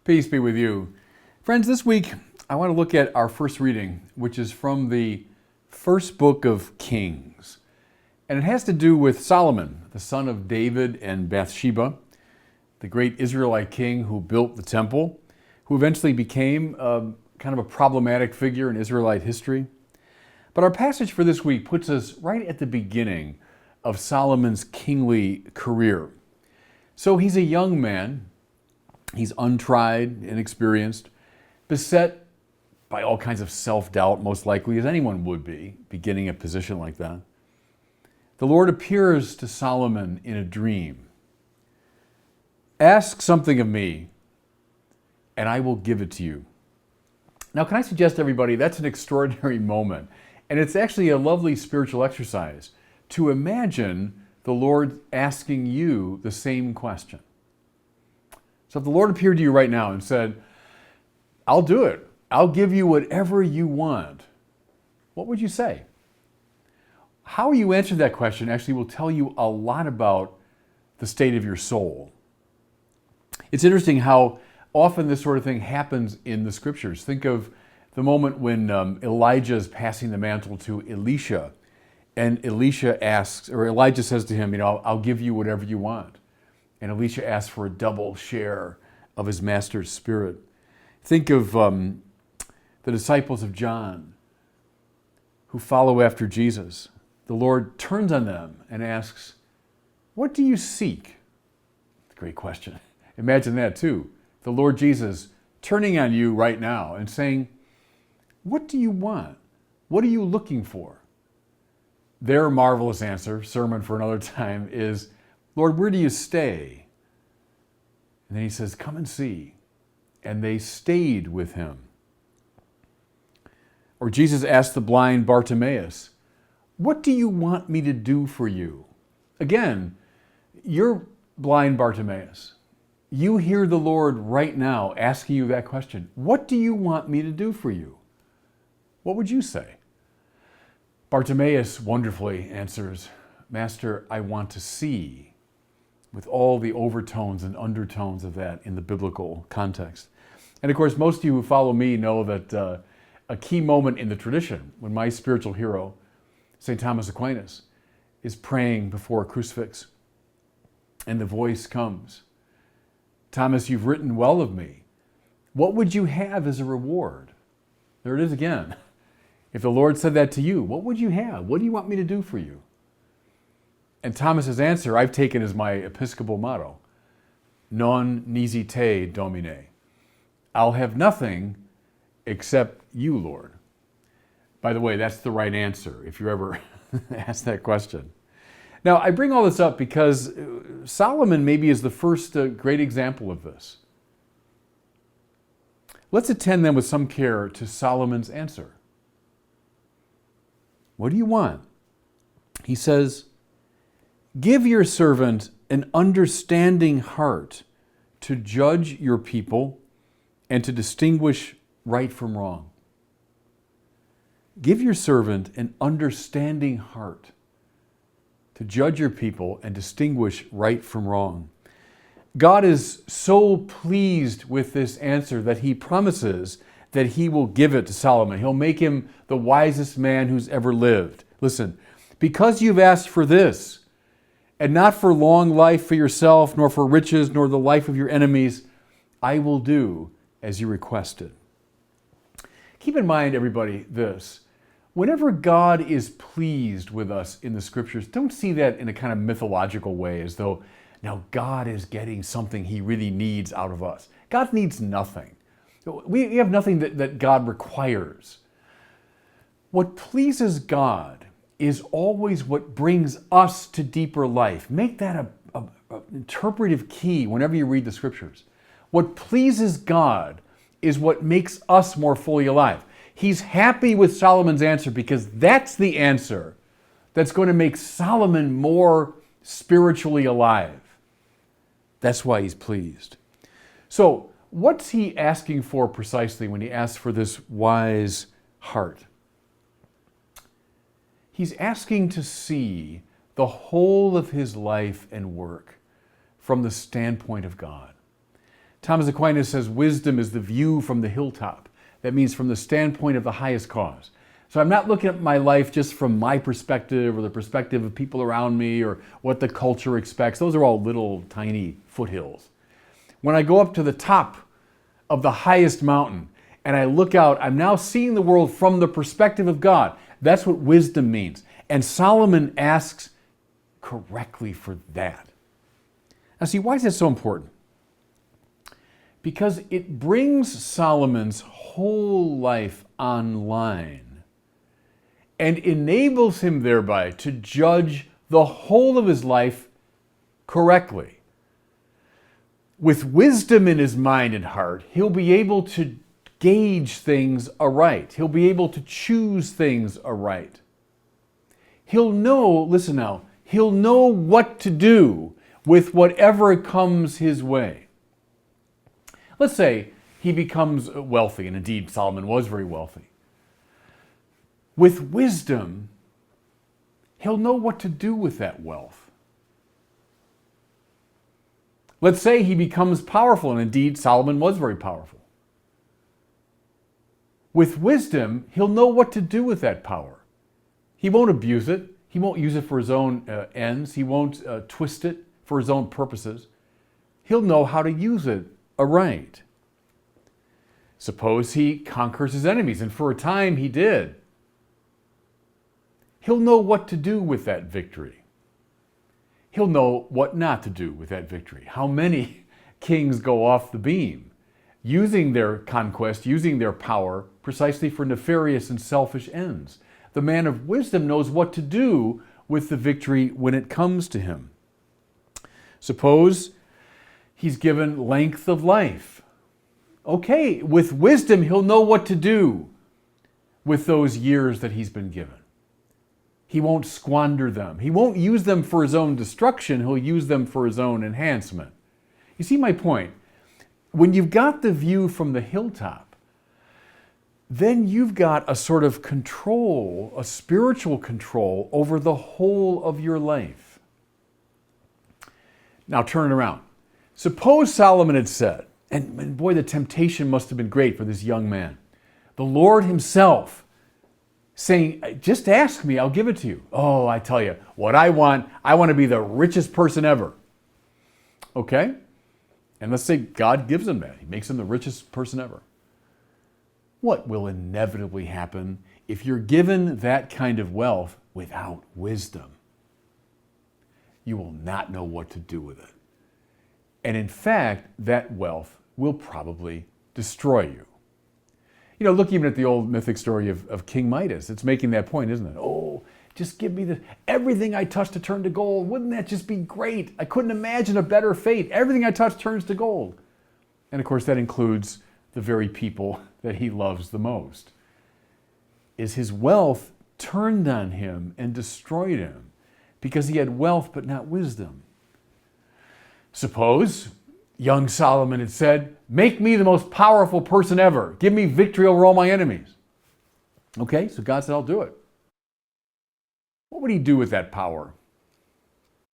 Peace be with you. Friends, this week I want to look at our first reading, which is from the first book of Kings. And it has to do with Solomon, the son of David and Bathsheba, the great Israelite king who built the temple, who eventually became kind of a problematic figure in Israelite history. But our passage for this week puts us right at the beginning of Solomon's kingly career. So he's a young man. He's untried, inexperienced, beset by all kinds of self-doubt, most likely, as anyone would be, beginning a position like that. The Lord appears to Solomon in a dream. Ask something of me, and I will give it to you. Now, can I suggest to everybody, that's an extraordinary moment. And it's actually a lovely spiritual exercise to imagine the Lord asking you the same question. So if the Lord appeared to you right now and said, I'll do it. I'll give you whatever you want. What would you say? How you answer that question actually will tell you a lot about the state of your soul. It's interesting how often this sort of thing happens in the scriptures. Think of the moment when Elijah is passing the mantle to Elisha, and Elijah says to him, I'll give you whatever you want. And Elisha asks for a double share of his master's spirit. Think of the disciples of John who follow after Jesus. The Lord turns on them and asks, what do you seek? Great question. Imagine that too. The Lord Jesus turning on you right now and saying, what do you want? What are you looking for? Their marvelous answer, sermon for another time, is, Lord, where do you stay? And then he says, come and see. And they stayed with him. Or Jesus asked the blind Bartimaeus, what do you want me to do for you? Again, you're blind Bartimaeus. You hear the Lord right now asking you that question. What do you want me to do for you? What would you say? Bartimaeus wonderfully answers, Master, I want to see, with all the overtones and undertones of that in the biblical context. And of course, most of you who follow me know that a key moment in the tradition, when my spiritual hero, St. Thomas Aquinas, is praying before a crucifix, and the voice comes, Thomas, you've written well of me. What would you have as a reward? There it is again. If the Lord said that to you, what would you have? What do you want me to do for you? And Thomas's answer I've taken as my Episcopal motto, non nisi te, Domine. I'll have nothing except you, Lord. By the way, that's the right answer if you're ever asked that question. Now, I bring all this up because Solomon maybe is the first great example of this. Let's attend then with some care to Solomon's answer. What do you want? He says, give your servant an understanding heart to judge your people and to distinguish right from wrong. Give your servant an understanding heart to judge your people and distinguish right from wrong. God is so pleased with this answer that he promises that he will give it to Solomon. He'll make him the wisest man who's ever lived. Listen, because you've asked for this, and not for long life for yourself, nor for riches, nor the life of your enemies, I will do as you requested. Keep in mind, everybody, this. Whenever God is pleased with us in the scriptures, don't see that in a kind of mythological way, as though now God is getting something he really needs out of us. God needs nothing. We have nothing that God requires. What pleases God is always what brings us to deeper life. Make that an interpretive key whenever you read the scriptures. What pleases God is what makes us more fully alive. He's happy with Solomon's answer because that's the answer that's going to make Solomon more spiritually alive. That's why he's pleased. So, what's he asking for precisely when he asks for this wise heart? He's asking to see the whole of his life and work from the standpoint of God. Thomas Aquinas says wisdom is the view from the hilltop. That means from the standpoint of the highest cause. So I'm not looking at my life just from my perspective or the perspective of people around me or what the culture expects. Those are all little tiny foothills. When I go up to the top of the highest mountain and I look out, I'm now seeing the world from the perspective of God. That's what wisdom means. And Solomon asks correctly for that. Now see, why is that so important? Because it brings Solomon's whole life online and enables him thereby to judge the whole of his life correctly. With wisdom in his mind and heart, he'll be able to gauge things aright. He'll be able to choose things aright. He'll know, listen now, he'll know what to do with whatever comes his way. Let's say he becomes wealthy, and indeed Solomon was very wealthy. With wisdom, he'll know what to do with that wealth. Let's say he becomes powerful, and indeed Solomon was very powerful. With wisdom, he'll know what to do with that power. He won't abuse it. He won't use it for his own ends. He won't twist it for his own purposes. He'll know how to use it aright. Suppose he conquers his enemies, and for a time he did. He'll know what to do with that victory. He'll know what not to do with that victory. How many kings go off the beam, using their conquest, using their power, precisely for nefarious and selfish ends. The man of wisdom knows what to do with the victory when it comes to him. Suppose he's given length of life. Okay, with wisdom, he'll know what to do with those years that he's been given. He won't squander them. He won't use them for his own destruction. He'll use them for his own enhancement. You see my point? When you've got the view from the hilltop, then you've got a sort of control, a spiritual control over the whole of your life. Now turn it around. Suppose Solomon had said, and boy, the temptation must have been great for this young man. The Lord himself saying, just ask me, I'll give it to you. Oh, I tell you, what I want to be the richest person ever. Okay? And let's say God gives him that. He makes him the richest person ever. What will inevitably happen if you're given that kind of wealth without wisdom? You will not know what to do with it. And in fact, that wealth will probably destroy you. You know, look even at the old mythic story of King Midas. It's making that point, isn't it? Oh, just give me everything I touch to turn to gold. Wouldn't that just be great? I couldn't imagine a better fate. Everything I touch turns to gold. And of course, that includes the very people that he loves the most. Is his wealth turned on him and destroyed him because he had wealth but not wisdom? Suppose young Solomon had said, make me the most powerful person ever. Give me victory over all my enemies. Okay, so God said, I'll do it. What would he do with that power?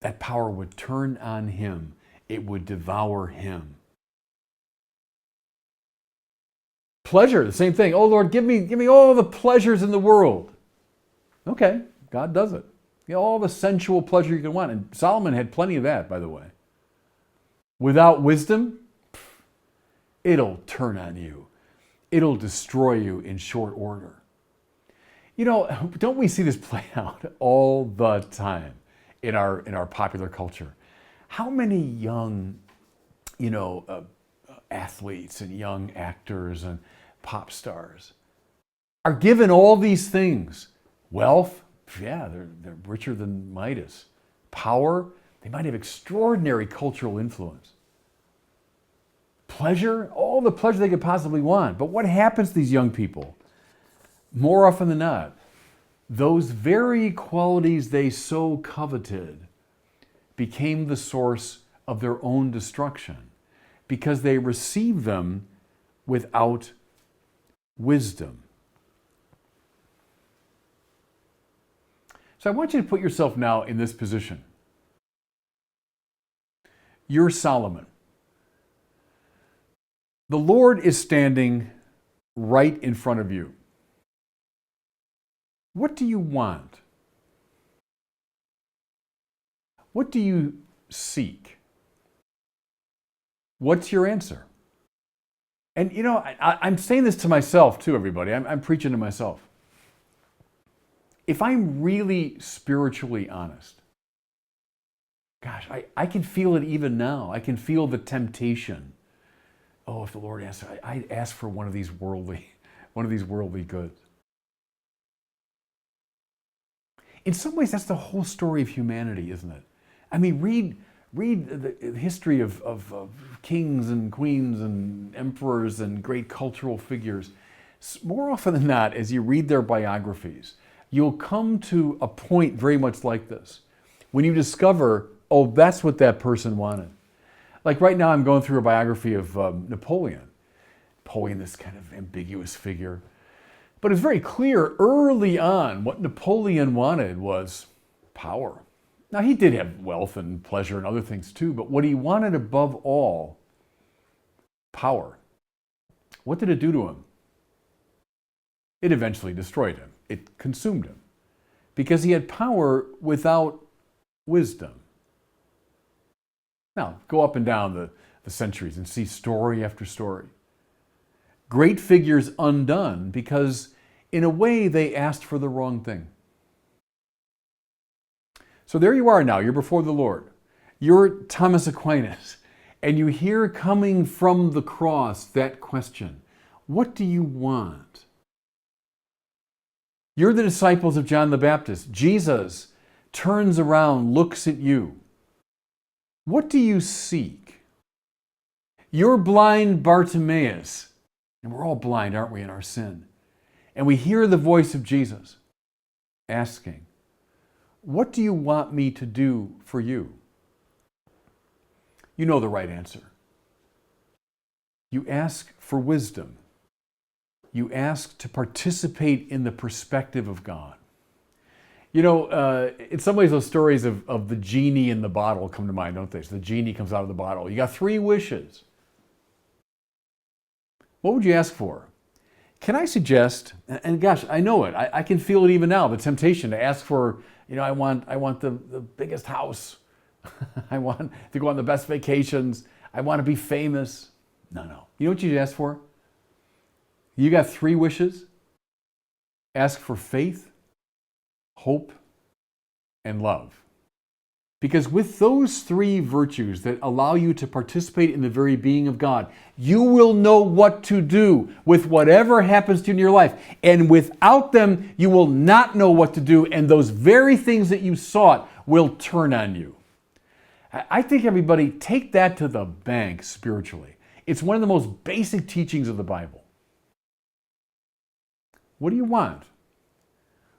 That power would turn on him. It would devour him. Pleasure, the same thing. Oh Lord, give me all the pleasures in the world. Okay, God does it. You know, all the sensual pleasure you can want. And Solomon had plenty of that, by the way. Without wisdom, it'll turn on you. It'll destroy you in short order. You know, don't we see this play out all the time in our popular culture? How many young, athletes and young actors and pop stars are given all these things? Wealth, yeah, they're richer than Midas. Power, they might have extraordinary cultural influence. Pleasure, all the pleasure they could possibly want. But what happens to these young people? More often than not, those very qualities they so coveted became the source of their own destruction because they received them without wisdom. So I want you to put yourself now in this position. You're Solomon. The Lord is standing right in front of you. What do you want? What do you seek? What's your answer? And you know, I'm saying this to myself too, everybody. I'm preaching to myself. If I'm really spiritually honest, gosh, I can feel it even now. I can feel the temptation. Oh, if the Lord asks, I'd ask for one of these worldly goods. In some ways, that's the whole story of humanity, isn't it? I mean, read the history of kings and queens and emperors and great cultural figures. More often than not, as you read their biographies, you'll come to a point very much like this. When you discover, oh, that's what that person wanted. Like right now, I'm going through a biography of Napoleon. Napoleon, this kind of ambiguous figure. But it's very clear early on what Napoleon wanted was power. Now, he did have wealth and pleasure and other things too, but what he wanted above all, power. What did it do to him? It eventually destroyed him. It consumed him because he had power without wisdom. Now, go up and down the centuries and see story after story. Great figures undone because, in a way, they asked for the wrong thing. So there you are now. You're before the Lord. You're Thomas Aquinas, and you hear coming from the cross that question, what do you want? You're the disciples of John the Baptist. Jesus turns around, looks at you. What do you seek? You're blind Bartimaeus, and we're all blind, aren't we, in our sin? And we hear the voice of Jesus asking, what do you want me to do for you? You know the right answer. You ask for wisdom. You ask to participate in the perspective of God. You know, in some ways those stories of the genie in the bottle come to mind, don't they? So the genie comes out of the bottle. You got 3 wishes. What would you ask for? Can I suggest, and gosh, I know it. I can feel it even now, the temptation to ask for, you know, I want the biggest house. I want to go on the best vacations. I want to be famous. No. You know what you ask for? You got 3 wishes. Ask for faith, hope, and love. Because with those 3 virtues that allow you to participate in the very being of God, you will know what to do with whatever happens to you in your life. And without them, you will not know what to do. And those very things that you sought will turn on you. I think everybody take that to the bank spiritually. It's one of the most basic teachings of the Bible. What do you want?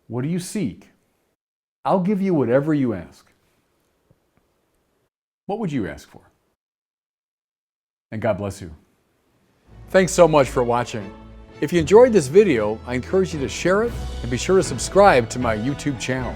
What do you seek? I'll give you whatever you ask. What would you ask for? And God bless you. Thanks so much for watching. If you enjoyed this video, I encourage you to share it and be sure to subscribe to my YouTube channel.